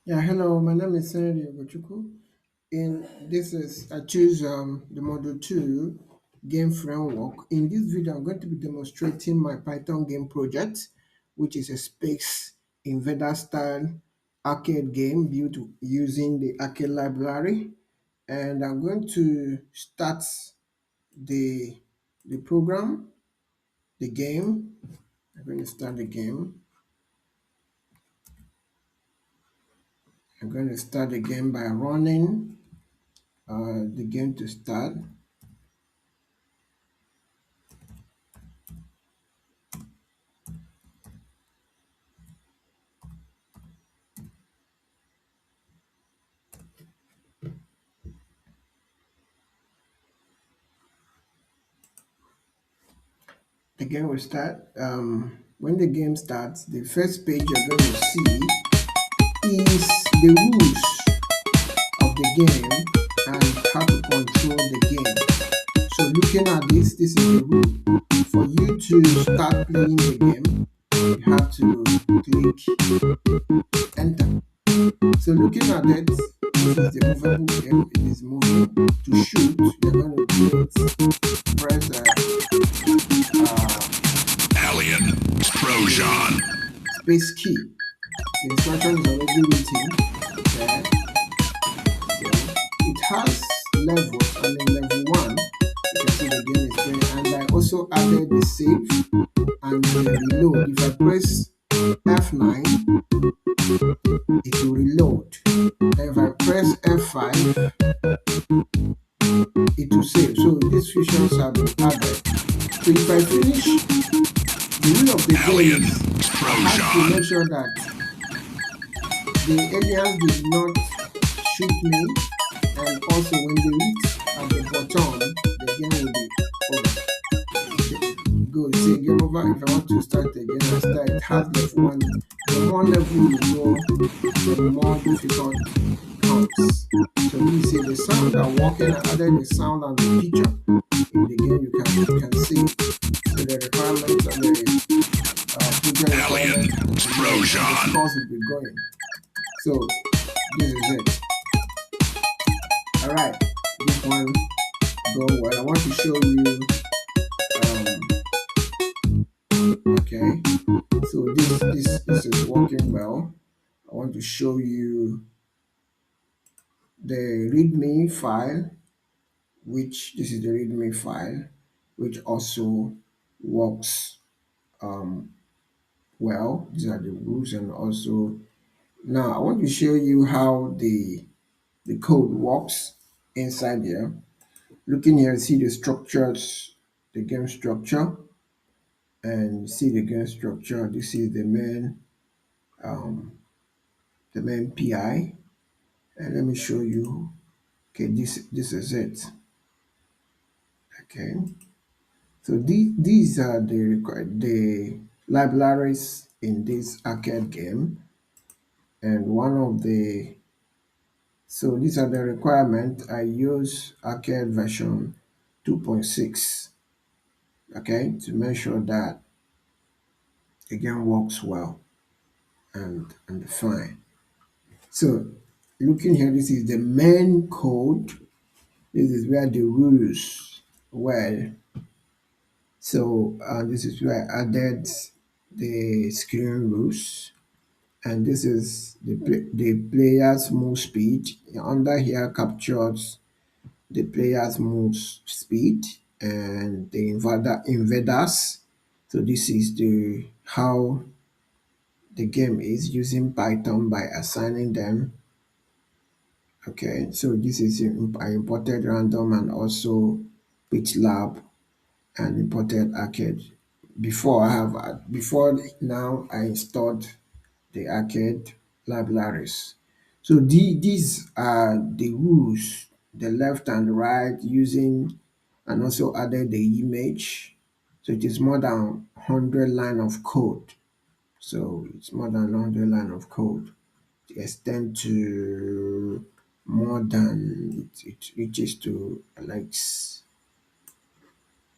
Yeah, hello. My name is Senator Yogochukwu. I choose the Model 2 game framework. In this video, I'm going to be demonstrating my Python game project, which is a Space Invader-style arcade game built using the arcade library. And I'm going to start the the program, the game. I'm going to start the game. I'm going to start the game by running the game to start. The game will start. When the game starts, the first page you're going to see is the rules of the game and how to control the game. So looking at this is the rule. For you to start playing the game, you have to click enter. So looking at it, this is the movable game. It is moving. To shoot, you're going to press Alien Trojan. space key. The instruction is already written there. Okay. It has levels. Level 1, you can see the game is playing. And I also added the save and the reload. If I press F9, it will reload. And if I press F5, it will save. So these features have been added. So if I finish, the rule of the game Alien is I have to Trojan. make sure that the aliens did not shoot me, and also when they reach at the bottom, the game will be over. Go say game over. If I want to start again, I start. It has level 1. The more level you go, the more difficult it comes. So we say the sound are working. I added the sound and the picture in the game. You can see. So the requirements of the picture Alien requirement, and the Trojan. scores will be going. So this is it. All right, this one go well. I want to show you. Okay, so this is working well. I want to show you the README file, which this is the README file, which also works um, well. These are the rules, and also now I want to show you how the code works inside here. Looking here, see the structures, the game structure, and see the game structure. This is um, the main PI, and let me show you. Okay, this is it. Okay, so these are the libraries in this arcade game, and one of the so these are the requirements. I use arcade version 2.6. Okay, to make sure that the game works well and fine. So looking here, this is the main code. This is where the rules were. So this is where I added the screen rules, and this is the player's move speed. Under here captures the player's move speed and the invaders. So this is the how the game is using Python by assigning them. Okay, so this is I imported random and also pitch lab and imported arcade. Before now I installed the arcade libraries. So these are the rules, the left and right using, and also added the image. So it is more than 100 line of code. So it's more than 100 line of code. It extend to more than it reaches to like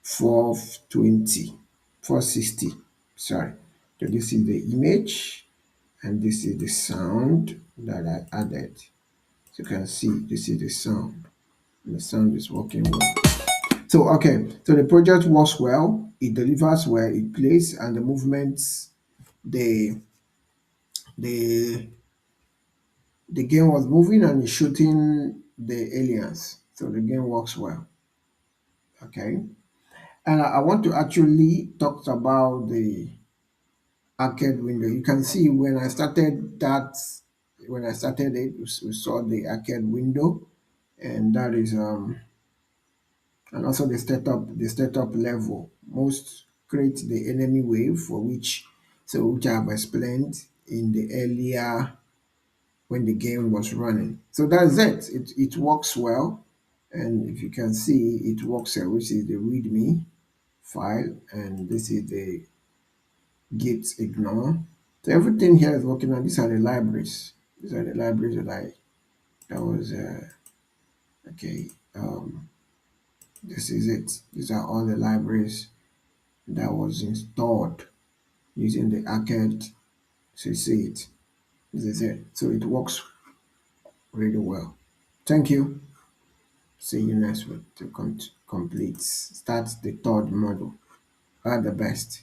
420, 460. Sorry. So this is the image, and this is the sound that I added. So you can see this is the sound. And the sound is working well. So okay, so the project works well, it delivers well, it plays, and the movements, the the the game was moving and is shooting the aliens. So the game works well. Okay. And I want to actually talk about the arcade window. You can see when I started it, we saw the arcade window, and that is and also the startup level. Most create the enemy wave for which I have explained in the earlier when the game was running. So that's it. It works well, and if you can see, it works well, which is the README file, and this is the git ignore. So everything here is working on. These are the libraries. These are the libraries that was okay. This is it. These are all the libraries that was installed using the arcade. So you see it. This is it. So it works really well. Thank you. See you next week to complete. Start the third module. All the best.